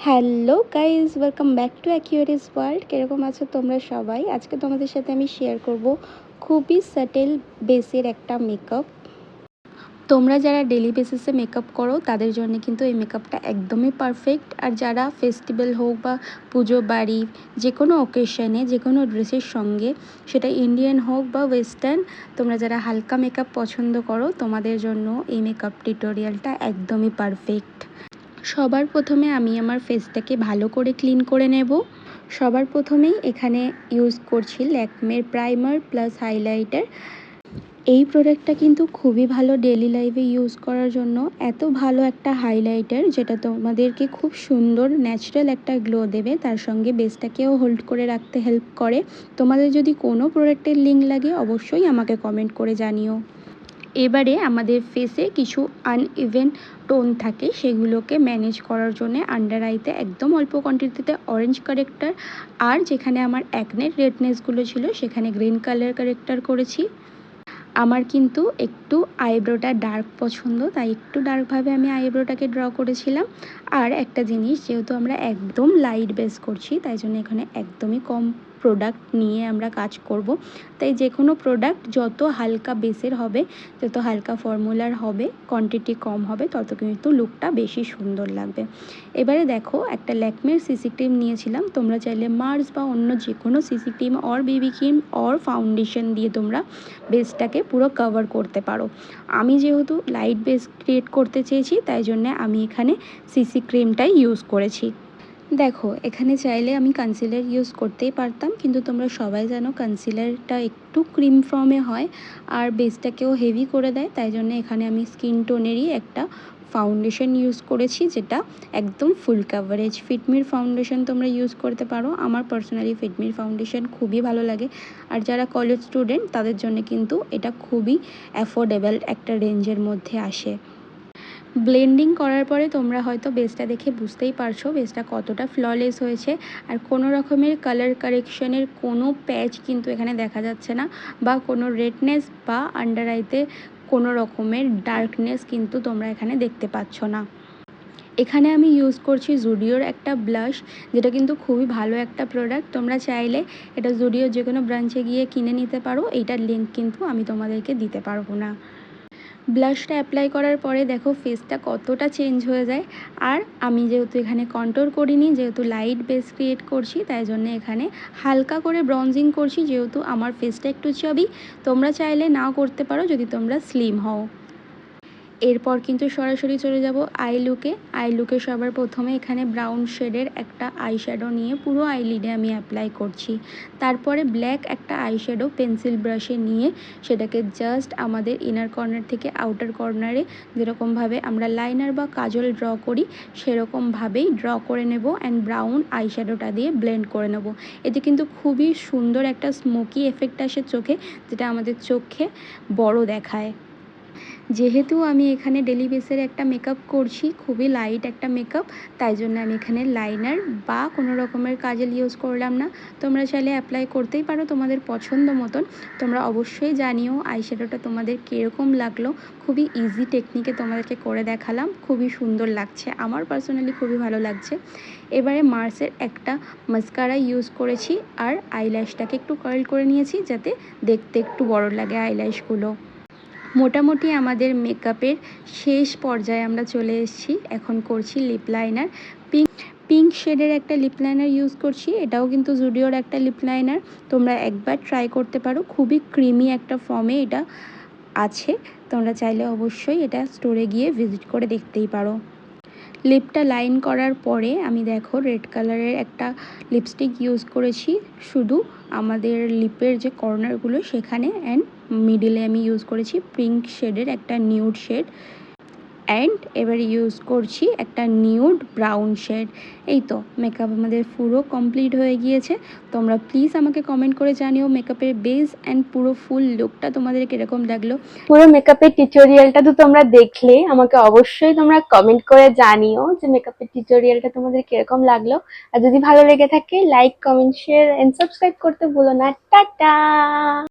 Hello guys, welcome back to Accuris world. কীরকম আছো তোমরা সবাই? আজকে তোমাদের সাথে আমি শেয়ার করব খুবই সাটেল বেসের একটা মেকআপ। তোমরা যারা ডেলি বেসিসে মেকআপ করো তাদের জন্য কিন্তু এই মেকআপটা একদমই পারফেক্ট। আর যারা ফেস্টিভ্যাল হোক বা পুজো বাড়ি, যে কোনো অকেশনে, যে কোনো ড্রেসের সঙ্গে, সেটা ইন্ডিয়ান হোক বা ওয়েস্টার্ন, তোমরা যারা হালকা মেকআপ পছন্দ করো তোমাদের জন্য এই মেকআপ টিউটোরিয়ালটা একদমই পারফেক্ট। সবার প্রথমে আমি আমার ফেসটাকে ভালো করে ক্লিন করে নেব। সবার প্রথমেই এখানে ইউজ করছি ল্যাকমের প্রাইমার প্লাস হাইলাইটার। এই প্রোডাক্টটা কিন্তু খুবই ভালো ডেলি লাইফে ইউজ করার জন্য। এত ভালো একটা হাইলাইটার যেটা তোমাদেরকে খুব সুন্দর ন্যাচারাল একটা গ্লো দেবে, তার সঙ্গে বেসটাকেও হোল্ড করে রাখতে হেল্প করে। তোমাদের যদি কোনো প্রোডাক্টের লিঙ্ক লাগে অবশ্যই আমাকে কমেন্ট করে জানিও। এবারে আমাদের ফেসে কিছু আনইভেন টোন থাকে, সেগুলোকে ম্যানেজ করার জন্য আন্ডার আইতে একদম অল্প কোয়ান্টিটিতে অরেঞ্জ কারেক্টার, আর যেখানে আমার অ্যাকনের রেডনেসগুলো ছিল সেখানে গ্রিন কালার কারেক্টার করেছি। আমার কিন্তু একটু আইব্রোটা ডার্ক পছন্দ, তাই একটু ডার্কভাবে আমি আইব্রোটাকে ড্র করেছিলাম। আর একটা জিনিস, যেহেতু আমরা একদম লাইট বেস করছি তাই জন্য এখানে একদমই কম প্রোডাক্ট নিয়ে আমরা কাজ করব। তাই যে কোনো প্রোডাক্ট যত হালকা বেসের হবে, যত হালকা ফর্মুলার হবে, কোয়ান্টিটি কম হবে, তত কিন্তু লুকটা বেশি সুন্দর লাগবে। এবারে দেখো, একটা ল্যাকমের সিসি ক্রিম নিয়েছিলাম। তোমরা চাইলে মার্স বা অন্য যে কোনো CC cream or baby cream or foundation দিয়ে তোমরা বেসটাকে পুরো কভার করতে পারো। আমি যেহেতু লাইট বেস ক্রিয়েট করতে চেয়েছি তাই জন্য আমি এখানে সিসি ক্রিমটাই ইউজ করেছি। দেখো, এখানে চাইলে আমি কনসিলার ইউজ করতেই পারতাম, কিন্তু তোমরা সবাই জানো কনসিলারটা একটু ক্রিম ফর্মে হয় আর বেসটাকেও হেভি করে দেয়। তাই জন্য এখানে আমি স্কিন টোনেরই একটা ফাউন্ডেশন ইউজ করেছি, যেটা একদম ফুল কাভারেজ। ফিটমির ফাউন্ডেশন তোমরা ইউজ করতে পারো। আমার পার্সোনালি ফিটমির ফাউন্ডেশন খুবই ভালো লাগে। আর যারা কলেজ স্টুডেন্ট তাদের জন্য কিন্তু এটা খুবই অ্যাফোর্ডেবল একটা রেঞ্জের মধ্যে আসে। ব্লেন্ডিং করার পরে তোমরা হয়তো বেসটা দেখে বুঝতেই পারছো বেসটা কতটা ফ্ললেস হয়েছে। আর কোনো রকমের কালার কারেকশনের কোনো প্যাচ কিন্তু এখানে দেখা যাচ্ছে না, বা কোনো রেডনেস বা আন্ডার আইতে কোনো রকমের ডার্কনেস কিন্তু তোমরা এখানে দেখতে পাচ্ছ না। এখানে আমি ইউজ করছি জুডিওর একটা ব্লাশ, যেটা কিন্তু খুবই ভালো একটা প্রোডাক্ট। তোমরা চাইলে এটা জুডিওর যে কোনো ব্রাঞ্চে গিয়ে কিনে নিতে পারো। এইটার লিঙ্ক কিন্তু আমি তোমাদেরকে দিতে পারবো না। ব্লাশটা অ্যাপ্লাই করার পরে দেখো ফেসটা কতটা চেঞ্জ হয়ে যায়। আর আমি যেহেতু এখানে কন্ট্রোল করিনি, যেহেতু লাইট বেস ক্রিয়েট করছি, তাই জন্য এখানে হালকা করে ব্রঞ্জিং করছি, যেহেতু আমার ফেসটা একটু চাবি। তোমরা চাইলে নাও করতে পারো যদি তোমরা স্লিম হও। এরপর কিন্তু সরাসরি চলে যাব আই লুকে। আই লুকে সবার প্রথমে এখানে ব্রাউন শেডের একটা আই শ্যাডো নিয়ে পুরো আইলিডে আমি অ্যাপ্লাই করছি। তারপরে ব্ল্যাক একটা আই শ্যাডো পেন্সিল ব্রাশে নিয়ে সেটাকে জাস্ট আমাদের ইনার কর্নার থেকে আউটার কর্নারে যেরকমভাবে আমরা লাইনার বা কাজল ড্র করি সেরকমভাবেই ড্র করে নেব, অ্যান্ড ব্রাউন আই শ্যাডোটা দিয়ে ব্লেন্ড করে নেব। এতে কিন্তু খুবই সুন্দর একটা স্মোকি এফেক্ট আসে চোখে, যেটা আমাদের চোখে বড় দেখায়। যেহেতু আমি এখানে ডেলি বেসের একটা মেকআপ করছি, খুবই লাইট একটা মেকআপ, তাই জন্য আমি এখানে লাইনার বা কোনো রকমের কাজল ইউজ করলাম না। তোমরা চাইলে অ্যাপ্লাই করতেই পারো তোমাদের পছন্দ মতন। তোমরা অবশ্যই জানিও আইশ্যাডোটা তোমাদের কীরকম লাগলো। খুবই ইজি টেকনিকে তোমাদেরকে করে দেখালাম, খুবই সুন্দর লাগছে, আমার পার্সোনালি খুবই ভালো লাগছে। এবারে মার্সের একটা মাস্কারা ইউজ করেছি আর আইল্যাশটাকে একটু কার্ল করে নিয়েছি যাতে দেখতে একটু বড় লাগে আইল্যাশগুলো। মোটামুটি আমাদের মেকআপের শেষ পর্যায়ে আমরা চলে এসেছি। এখন করছি লিপ লাইনার। পিঙ্ক শেডের একটা লিপ লাইনার ইউজ করছি, এটাও কিন্তু জুডিওর একটা লিপ লাইনার। তোমরা একবার ট্রাই করতে পারো, খুবই ক্রিমি একটা ফর্মে এটা আছে। তোমরা চাইলে অবশ্যই এটা স্টোরে গিয়ে ভিজিট করে দেখতেই পারো। লিপটা লাইন করার পরে আমি দেখো রেড কালারের একটা লিপস্টিক ইউজ করেছি শুধু আমাদের লিপের যে কর্নারগুলো সেখানে, অ্যান্ড মিডিলে আমি ইউজ করেছি পিঙ্ক শেডের একটা নিউড শেড, অ্যান্ড এবার ইউজ করছি একটা নিউড ব্রাউন শেড। এই তো মেকআপ আমাদের পুরো কমপ্লিট হয়ে গিয়েছে। তোমরা প্লিজ আমাকে কমেন্ট করে জানিও মেকআপের বেস অ্যান্ড পুরো ফুল লুকটা তোমাদের কিরকম লাগলো। পুরো মেকআপের টিউটোরিয়ালটা তো তোমরা দেখলে, আমাকে অবশ্যই তোমরা কমেন্ট করে জানিও যে মেকআপের টিউটোরিয়ালটা তোমাদের কিরকম লাগলো। আর যদি ভালো লেগে থাকে like, comment, share and subscribe করতে ভুলো না। টাটা।